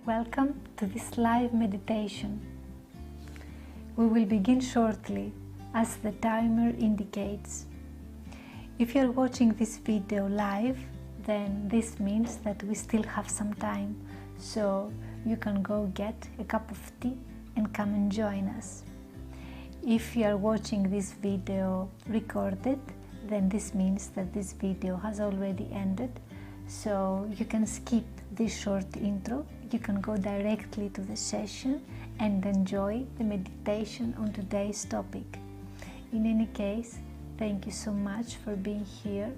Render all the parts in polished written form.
Welcome to this live meditation. We will begin shortly as the timer indicates. If you are watching this video live, then this means that we still have some time, so you can go get a cup of tea and come and join us. If you are watching this video recorded, then this means that this video has already ended, so you can skip this short intro. You can go directly to the session and enjoy the meditation on today's topic. In any case, thank you so much for being here,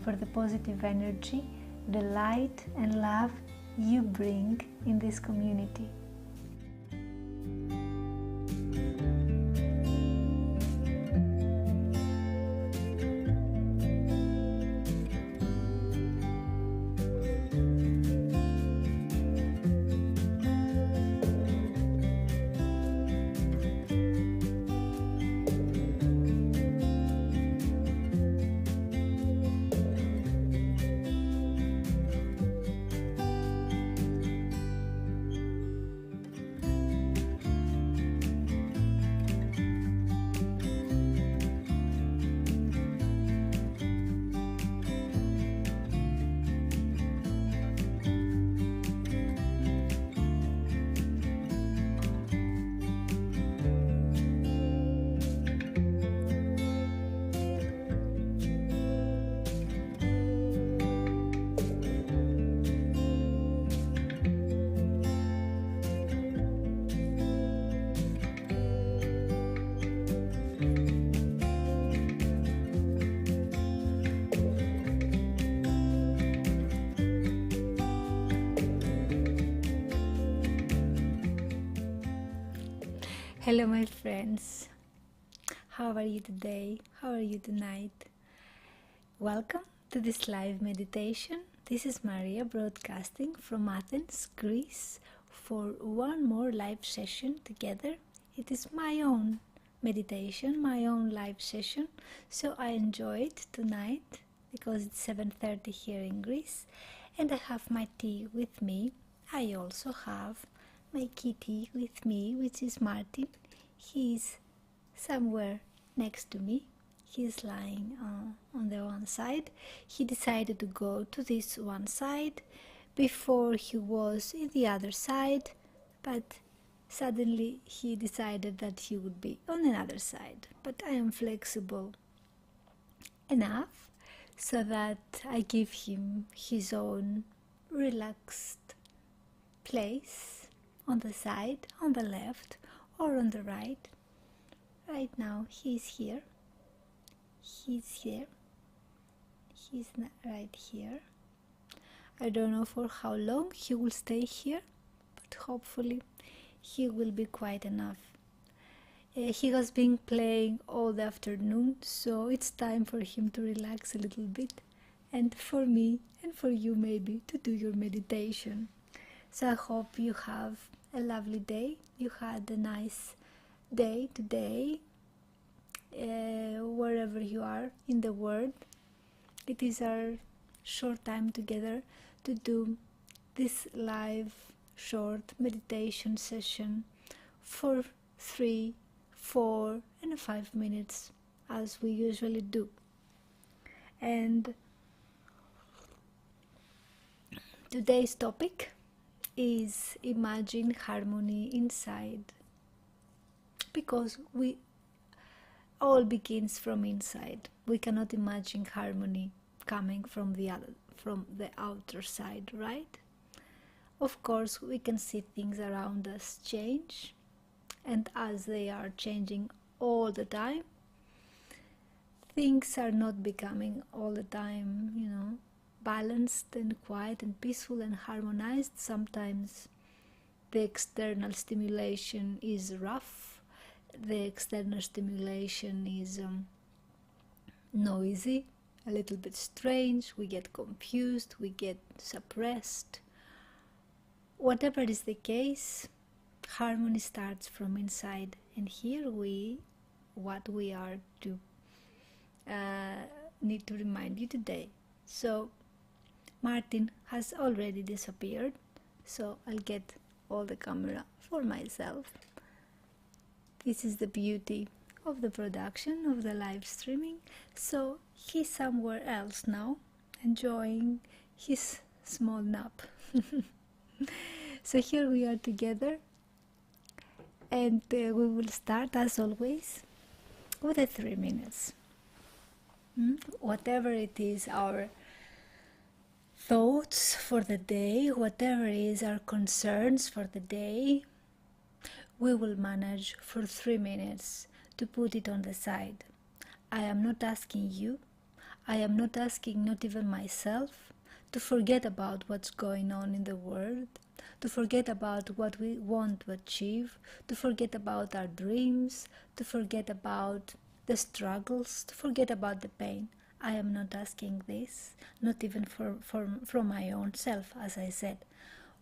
for the positive energy, the light and love you bring in this community. Hello my friends, how are you today? How are you tonight? Welcome to this live meditation. This is Maria broadcasting from Athens, Greece for one more live session together. It is my own meditation, my own live session, so I enjoy it tonight because it's 7:30 here in Greece and I have my tea with me. I also have my kitty with me, which is Martin. He's somewhere next to me. He's lying on the one side. He decided to go to this one side. Before he was in the other side, but suddenly he decided that he would be on another side. But I am flexible enough so that I give him his own relaxed place on the side, on the left or on the right. Right now he's here. He's here. He's not right here. I don't know for how long he will stay here, but hopefully he will be quiet enough. He has been playing all the afternoon, so it's time for him to relax a little bit, and for me and for you maybe to do your meditation. So I hope you have a lovely day. You had a nice day today, wherever you are in the world. It is our short time together to do this live short meditation session for 3, 4 and 5 minutes as we usually do. And today's topic is imagine harmony inside, because we all begins from inside. We cannot imagine harmony coming from the outer side, right? Of course, we can see things around us change, and as they are changing all the time, things are not becoming all the time, balanced and quiet and peaceful and harmonized. Sometimes the external stimulation is rough, the external stimulation is noisy, a little bit strange, we get confused, we get suppressed. Whatever is the case, harmony starts from inside, and here what we are to need to remind you today. So Martin has already disappeared, so I'll get hold the camera for myself. This is the beauty of the production of the live streaming. So he's somewhere else now, enjoying his small nap. So here we are together, and we will start as always with the 3 minutes. Whatever it is, our thoughts for the day, whatever is our concerns for the day, we will manage for 3 minutes to put it on the side. I am not asking you, I am not asking not even myself to forget about what's going on in the world, to forget about what we want to achieve, to forget about our dreams, to forget about the struggles, to forget about the pain. I am not asking this, not even from my own self, as I said.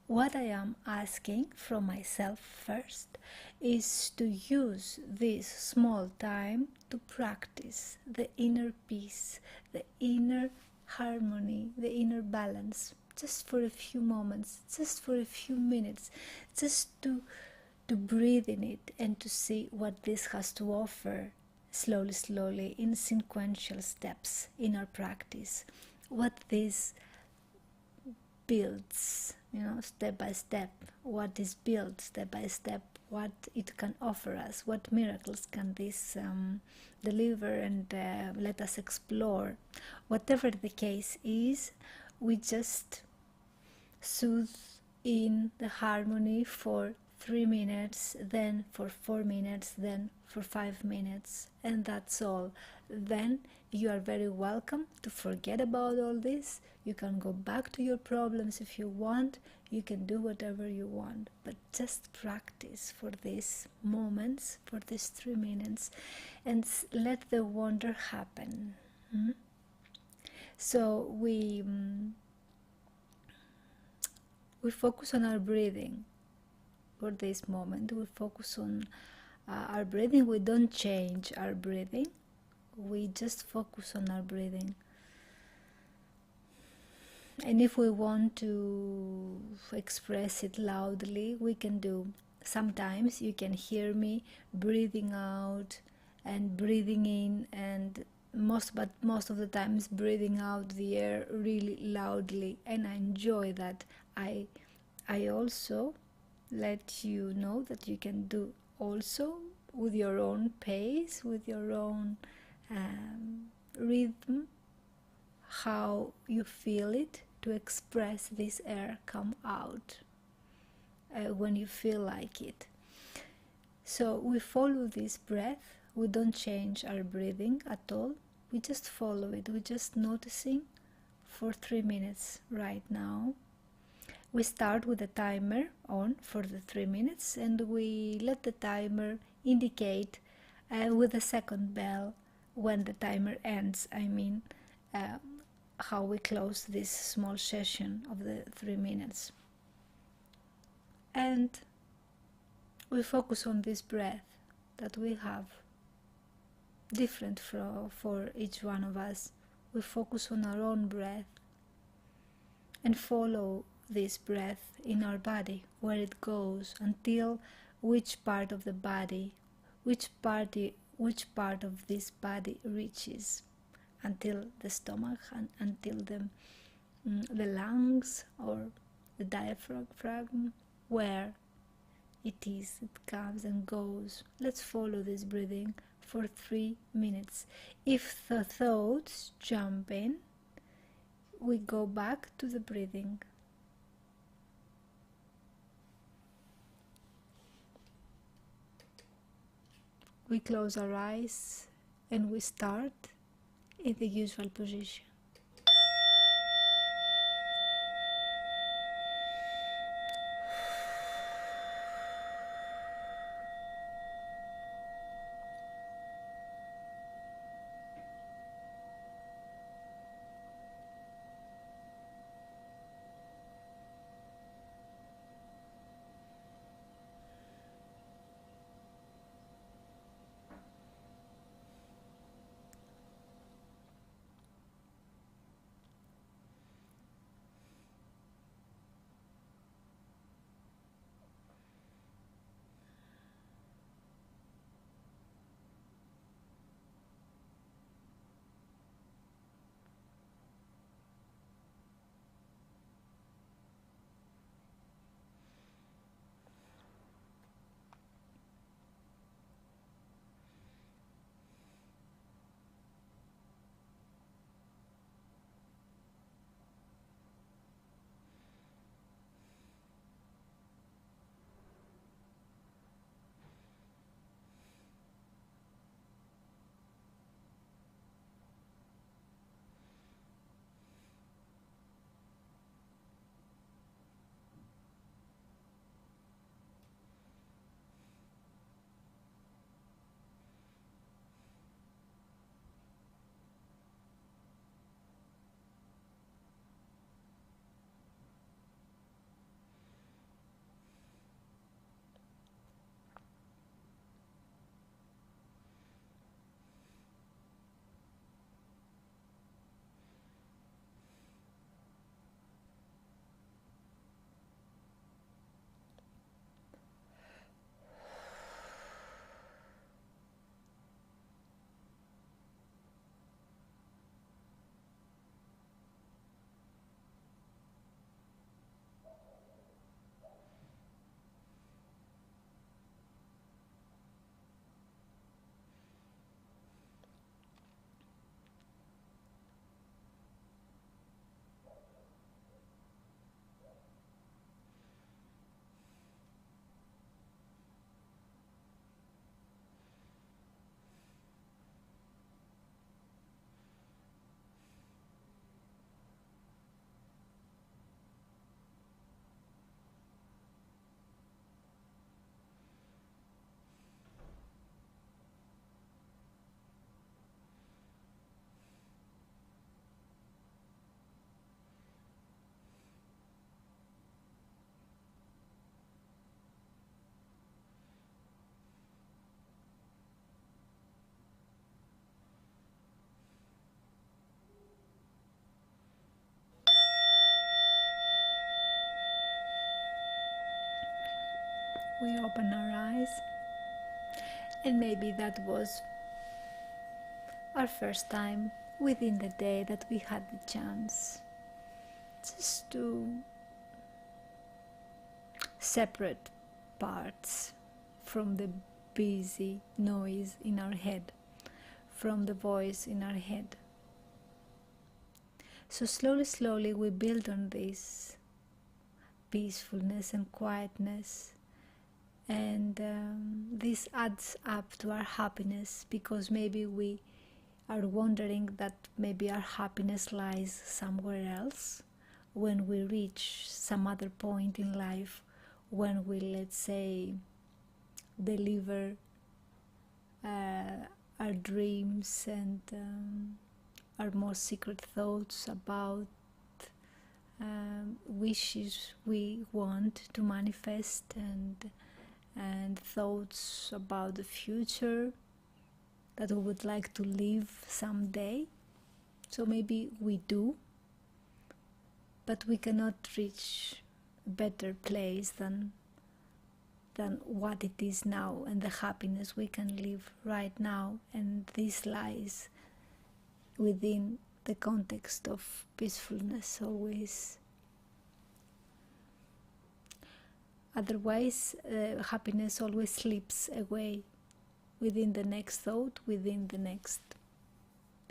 What I am asking from myself first is to use this small time to practice the inner peace, the inner harmony, the inner balance, just for a few moments, just for a few minutes, just to breathe in it and to see what this has to offer slowly in sequential steps in our practice, what this builds, step by step, what is built step by step, what it can offer us, what miracles can this deliver, and let us explore. Whatever the case is, we just soothe in the harmony for 3 minutes, then for 4 minutes, then for 5 minutes, and that's all. Then you are very welcome to forget about all this. You can go back to your problems if you want. You can do whatever you want, but just practice for these moments, for these 3 minutes, and let the wonder happen. So we focus on our breathing for this moment. We focus on our breathing. We don't change our breathing. We just focus on our breathing. And if we want to express it loudly, we can do. Sometimes you can hear me breathing out and breathing in, and most of the times breathing out the air really loudly, and I enjoy that. I also let you know that you can do also with your own pace, with your own rhythm, how you feel it, to express this air come out when you feel like it. So we follow this breath. We don't change our breathing at all. We just follow it. We're just noticing for 3 minutes right now. We start with the timer on for the 3 minutes, and we let the timer indicate with the second bell when the timer ends. I mean, how we close this small session of the 3 minutes. And we focus on this breath that we have, different for each one of us. We focus on our own breath and follow this breath in our body, where it goes, until which part of the body, which part of this body reaches, until the stomach, and until the lungs or the diaphragm, where it is, it comes and goes. Let's follow this breathing for 3 minutes. If the thoughts jump in, we go back to the breathing. We close our eyes and we start in the usual position. we open our eyes, and maybe that was our first time within the day that we had the chance just to separate parts from the busy noise in our head, from the voice in our head. So slowly we build on this peacefulness and quietness, and this adds up to our happiness, because maybe we are wondering that maybe our happiness lies somewhere else when we reach some other point in life, when we, let's say, deliver our dreams and our most secret thoughts about wishes we want to manifest, and thoughts about the future that we would like to live someday. So maybe we do, but we cannot reach a better place than what it is now, and the happiness we can live right now. And this lies within the context of peacefulness always. Otherwise, happiness always slips away within the next thought, within the next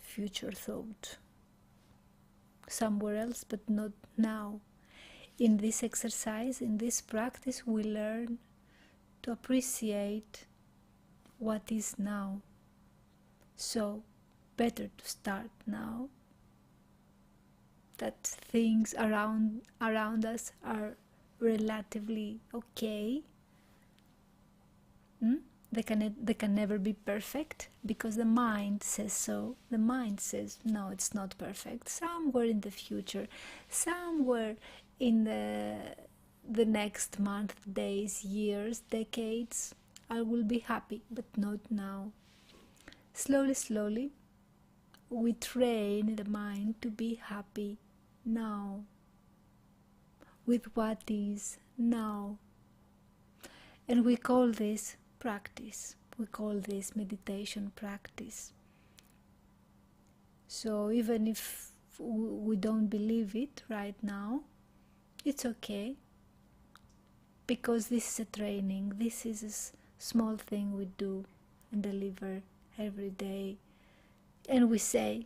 future thought, somewhere else, but not now. In this exercise, in this practice, we learn to appreciate what is now. So better to start now, that things around us are relatively okay. They can never be perfect, because the mind says so. The mind says, no, it's not perfect. Somewhere in the future, somewhere in the next month, days, years, decades, I will be happy, but not now. Slowly, we train the mind to be happy now, with what is now. And we call this practice. We call this meditation practice. So even if we don't believe it right now, it's okay, because this is a training. This is a small thing we do and deliver every day, and we say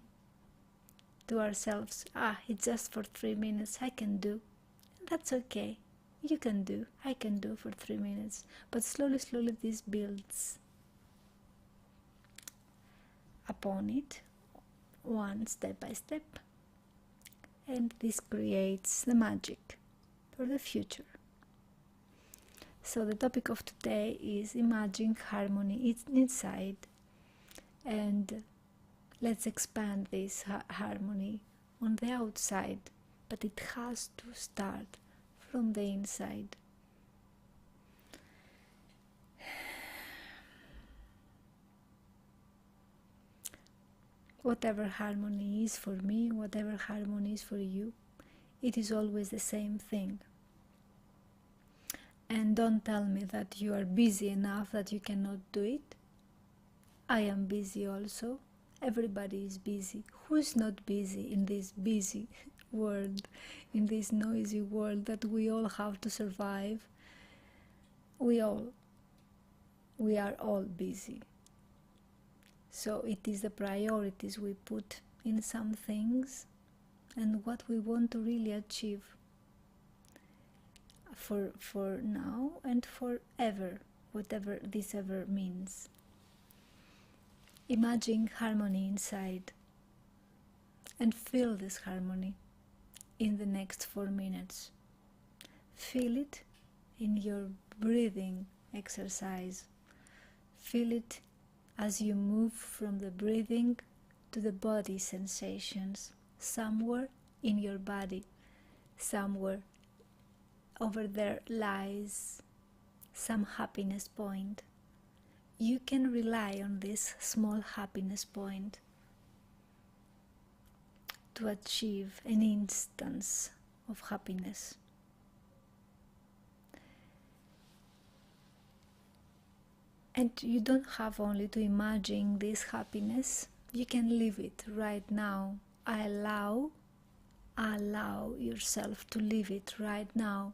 to ourselves, it's just for 3 minutes, I can do. That's okay. You can do, I can do for 3 minutes. But slowly this builds upon it, one step by step, and this creates the magic for the future. So the topic of today is imagining harmony inside, and let's expand this harmony on the outside, but it has to start from the inside. Whatever harmony is for me, whatever harmony is for you, it is always the same thing. And don't tell me that you are busy enough that you cannot do it. I am busy also. Everybody is busy. Who is not busy in this busy world, in this noisy world that we all have to survive? We are all busy. So it is the priorities we put in some things, and what we want to really achieve for now and forever, whatever this ever means. Imagine harmony inside, and feel this harmony in the next 4 minutes. Feel it in your breathing exercise. Feel it as you move from the breathing to the body sensations. Somewhere in your body, somewhere over there lies some happiness point. You can rely on this small happiness point to achieve an instance of happiness. And you don't have only to imagine this happiness, you can live it right now. Allow yourself to live it right now.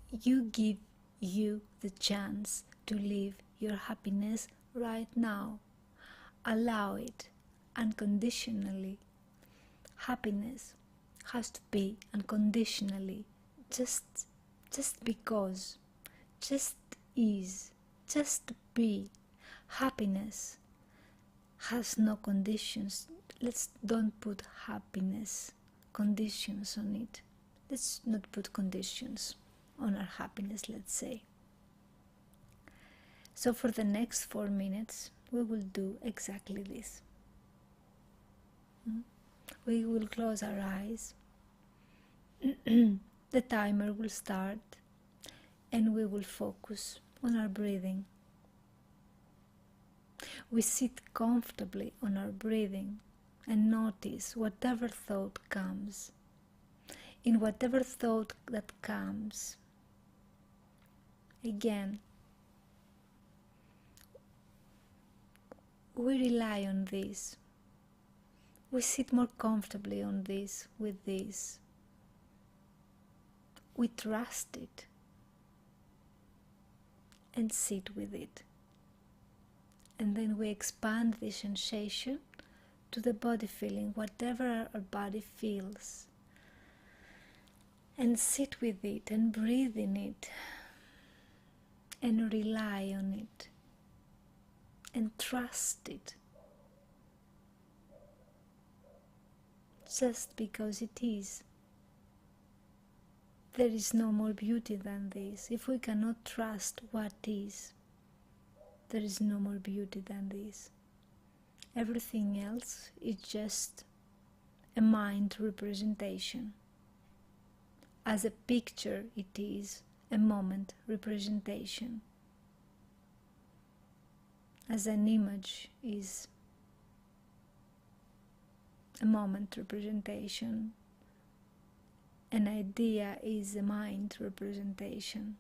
You give you the chance to live your happiness right now. Allow it unconditionally. Happiness has to be unconditionally, just because, just is, just be. Happiness has no conditions. Let's don't put happiness conditions on it. Let's not put conditions on our happiness, let's say. So for the next 4 minutes we will do exactly this. We will close our eyes. The timer will start and we will focus on our breathing. We sit comfortably on our breathing and notice whatever thought comes. In whatever thought that comes, again, we rely on this. We sit more comfortably on this, with this. We trust it and sit with it. And then we expand the sensation to the body feeling, whatever our body feels. And sit with it and breathe in it and rely on it and trust it. Just because it is. There is no more beauty than this. If we cannot trust what is, there is no more beauty than this. Everything else is just a mind representation. As a picture, it is a moment representation. As an image is a moment representation. An idea is a mind representation.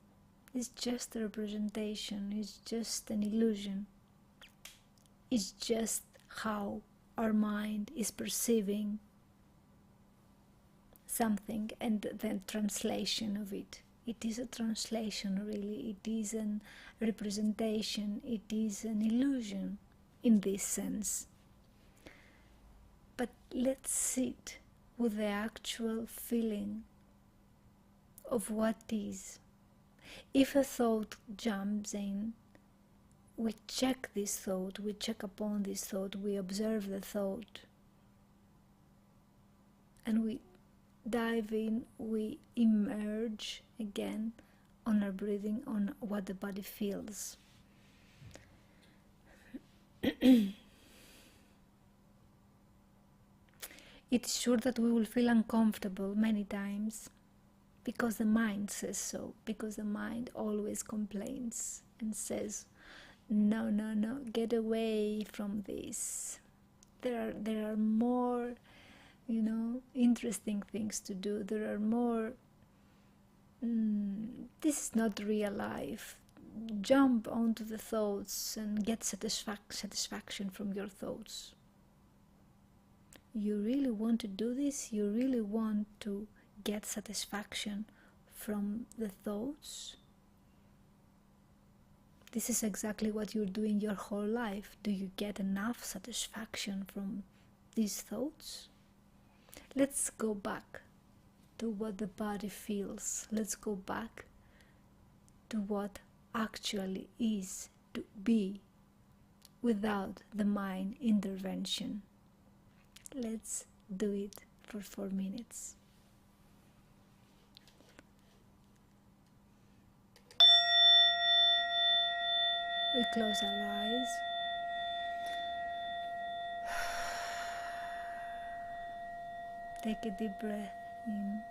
It's just a representation, it's just an illusion. It's just how our mind is perceiving something and then translation of it. It is a translation, really. It is a representation. It is an illusion in this sense. But let's sit with the actual feeling of what is. If a thought jumps in, we check this thought, we check upon this thought, we observe the thought, and we dive in, we emerge again on our breathing, on what the body feels. It's sure that we will feel uncomfortable many times because the mind says so, because the mind always complains and says, no, get away from this. There are more, interesting things to do. There are more, this is not real life. Jump onto the thoughts and get satisfaction from your thoughts. You really want to do this? You really want to get satisfaction from the thoughts? This is exactly what you're doing your whole life. Do you get enough satisfaction from these thoughts? Let's go back to what the body feels. Let's go back to what actually is to be without the mind intervention. Let's do it for 4 minutes. We close our eyes. Take a deep breath in.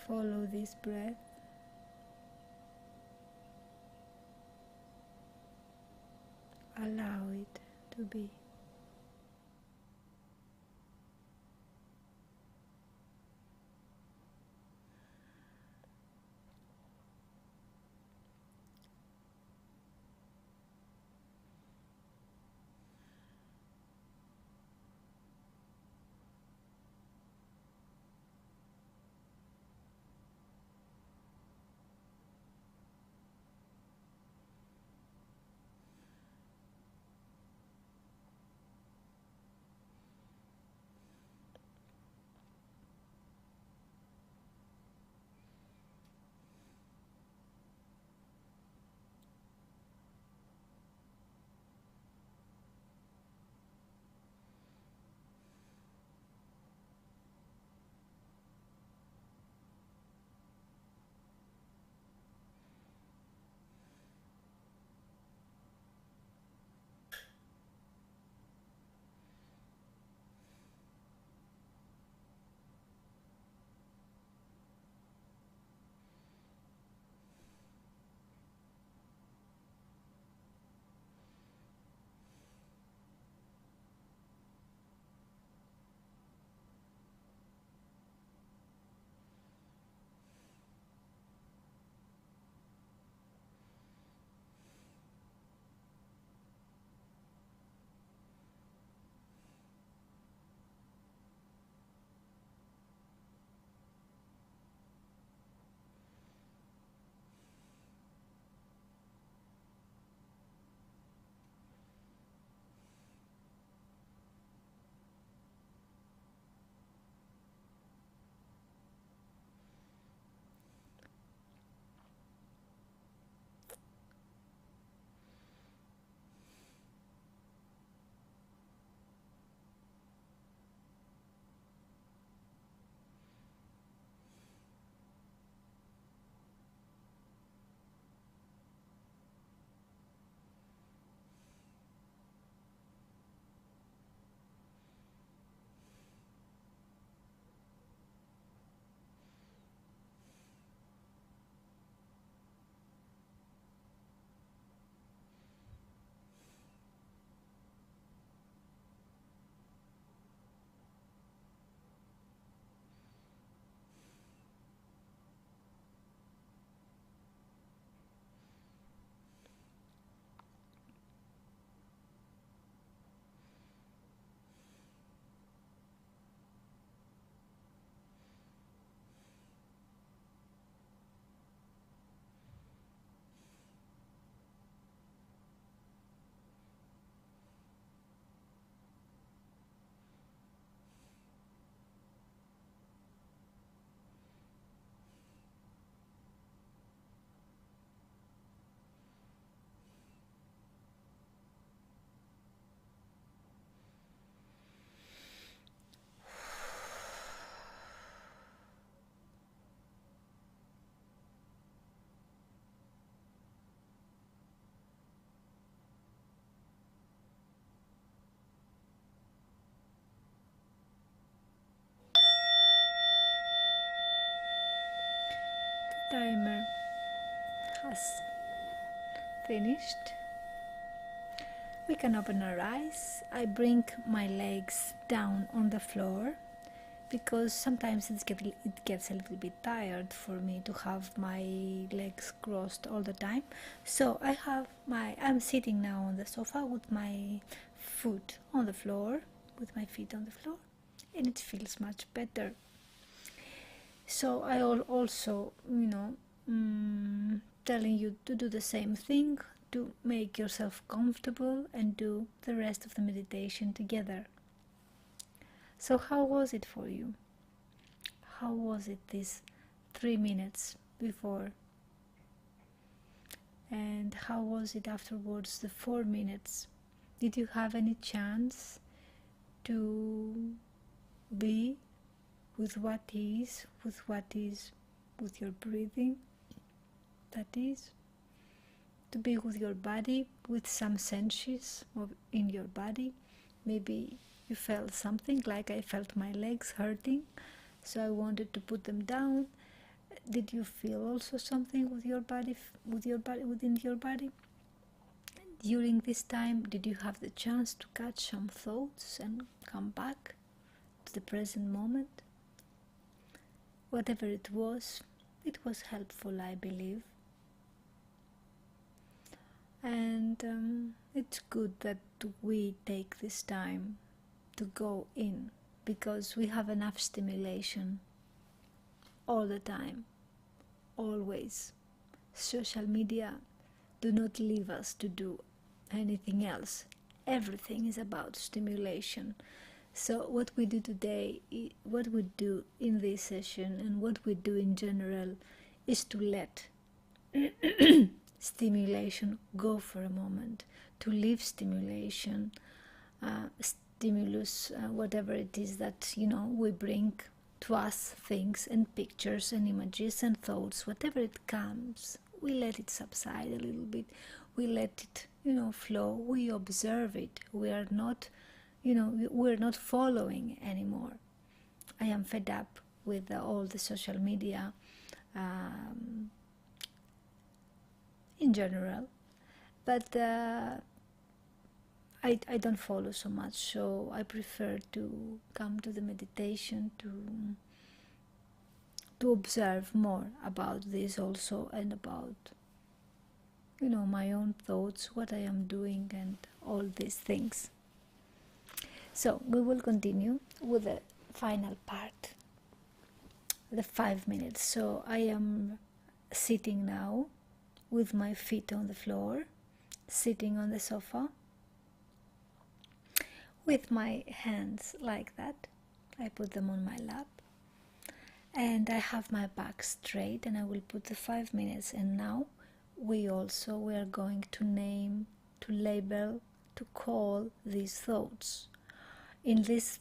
Follow this breath. Allow it to be. Timer has finished. We can open our eyes. I bring my legs down on the floor because sometimes it gets a little bit tired for me to have my legs crossed all the time. So I'm sitting now on the sofa with my foot on the floor, with my feet on the floor, and it feels much better. So I also, telling you to do the same thing, to make yourself comfortable and do the rest of the meditation together. So how was it for you? How was it these 3 minutes before? And how was it afterwards, the 4 minutes? Did you have any chance to be with what is, with your breathing, that is, to be with your body, with some senses in your body? Maybe you felt something, like I felt my legs hurting, so I wanted to put them down. Did you feel also something with your body, within your body? During this time, did you have the chance to catch some thoughts and come back to the present moment? Whatever it was helpful, I believe. And it's good that we take this time to go in, because we have enough stimulation all the time, always. Social media do not leave us to do anything else. Everything is about stimulation. So what we do today, what we do in this session, and what we do in general, is to let stimulation go for a moment, to leave stimulation, stimulus, whatever it is that we bring to us, things and pictures and images and thoughts, whatever it comes, we let it subside a little bit, we let it flow, we observe it. We are not we're not following anymore. I am fed up with all the social media in general, but I don't follow so much, so I prefer to come to the meditation to observe more about this also, and about my own thoughts, what I am doing, and all these things. So we will continue with the final part, the 5 minutes. So I am sitting now with my feet on the floor, sitting on the sofa, with my hands like that. I put them on my lap, and I have my back straight, and I will put the 5 minutes. And now we are going to name, to label, to call these thoughts. In this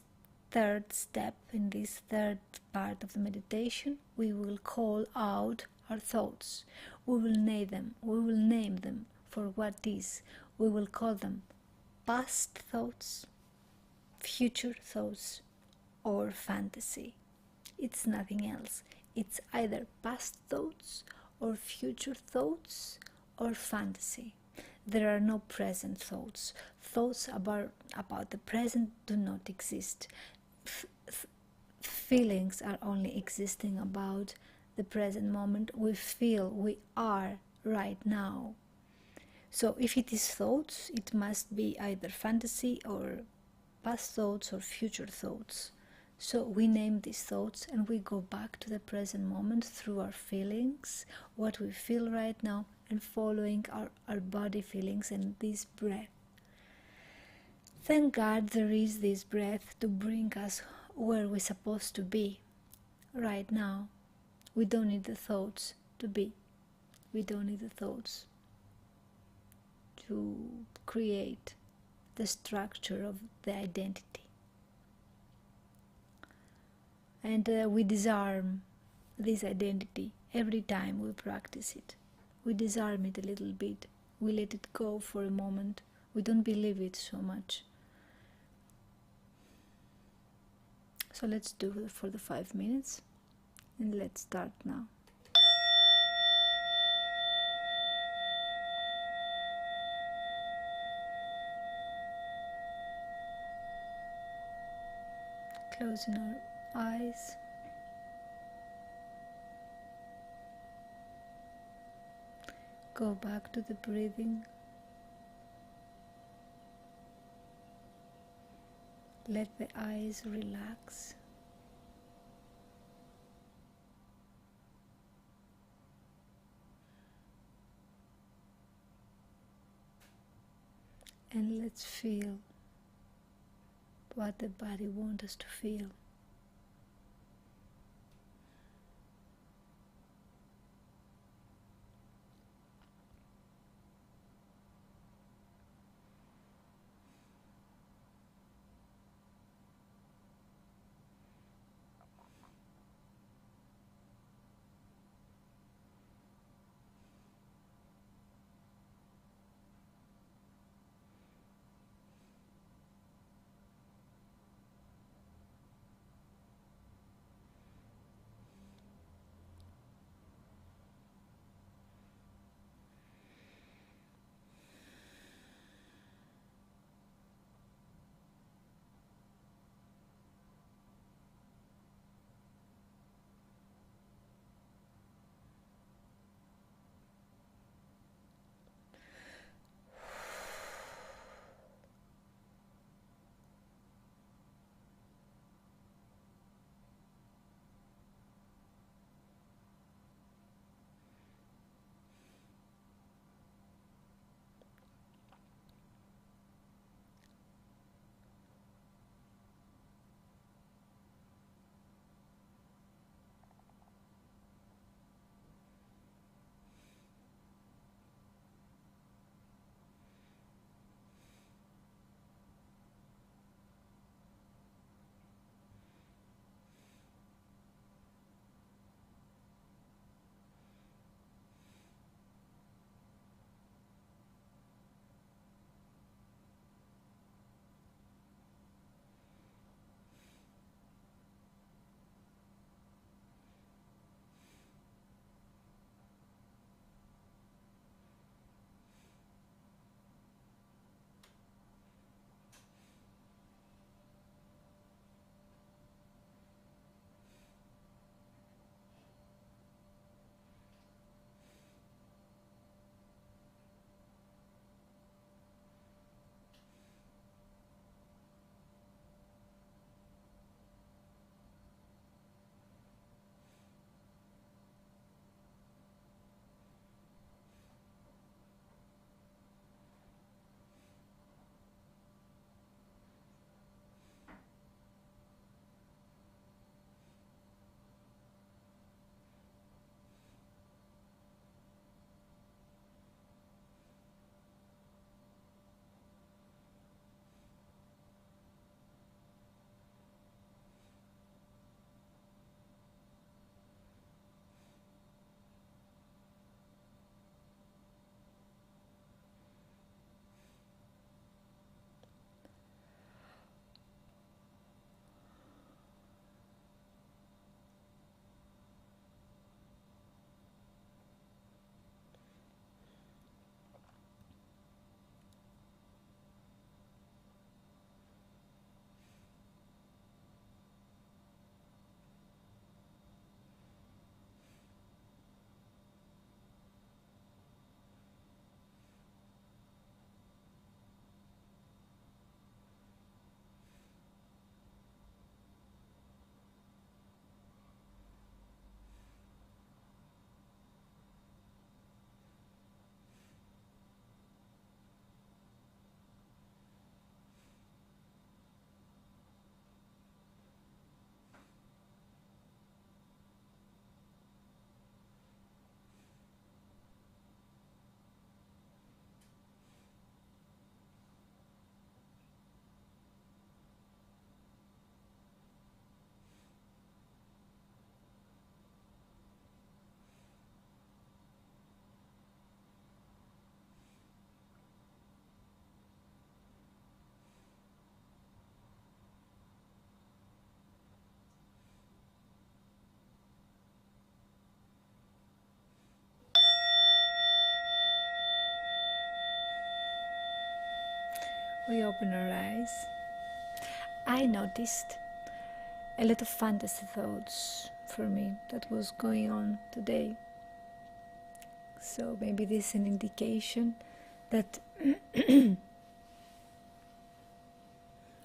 third step, in this third part of the meditation, we will call out our thoughts. We will name them for what is. We will call them past thoughts, future thoughts, or fantasy. It's nothing else. It's either past thoughts or future thoughts or fantasy. There are no present thoughts. Thoughts about the present do not exist. Feelings are only existing about the present moment. We feel, we are right now. So if it is thoughts, it must be either fantasy or past thoughts or future thoughts. So we name these thoughts, and we go back to the present moment through our feelings, what we feel right now, and following our body feelings and this breath. Thank God there is this breath to bring us where we're supposed to be right now. We don't need the thoughts to be. We don't need the thoughts to create the structure of the identity. And we disarm this identity every time we practice it. We disarm it a little bit. We let it go for a moment. We don't believe it so much. So let's do it for the 5 minutes, and let's start now. closing our eyes. Go back to the breathing. Let the eyes relax. And let's feel what the body wants us to feel. We open our eyes. I noticed a lot of fantasy thoughts for me that was going on today. So maybe this is an indication that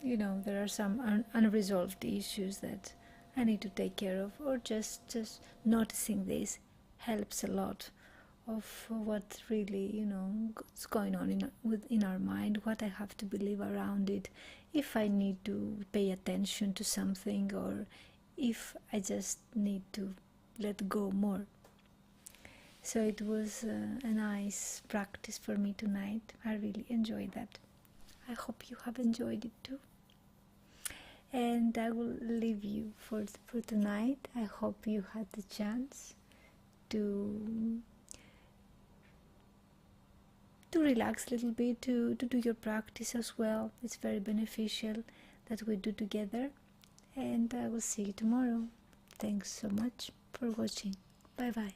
there are some unresolved issues that I need to take care of, or just noticing this helps a lot of what really what's going on in our mind, what I have to believe around it, if I need to pay attention to something, or if I just need to let go more. So it was a nice practice for me tonight. I really enjoyed that. I hope you have enjoyed it too. And I will leave you for tonight. I hope you had the chance to relax a little bit, to do your practice as well. It's very beneficial that we do together. And I will see you tomorrow. Thanks so much for watching. Bye bye.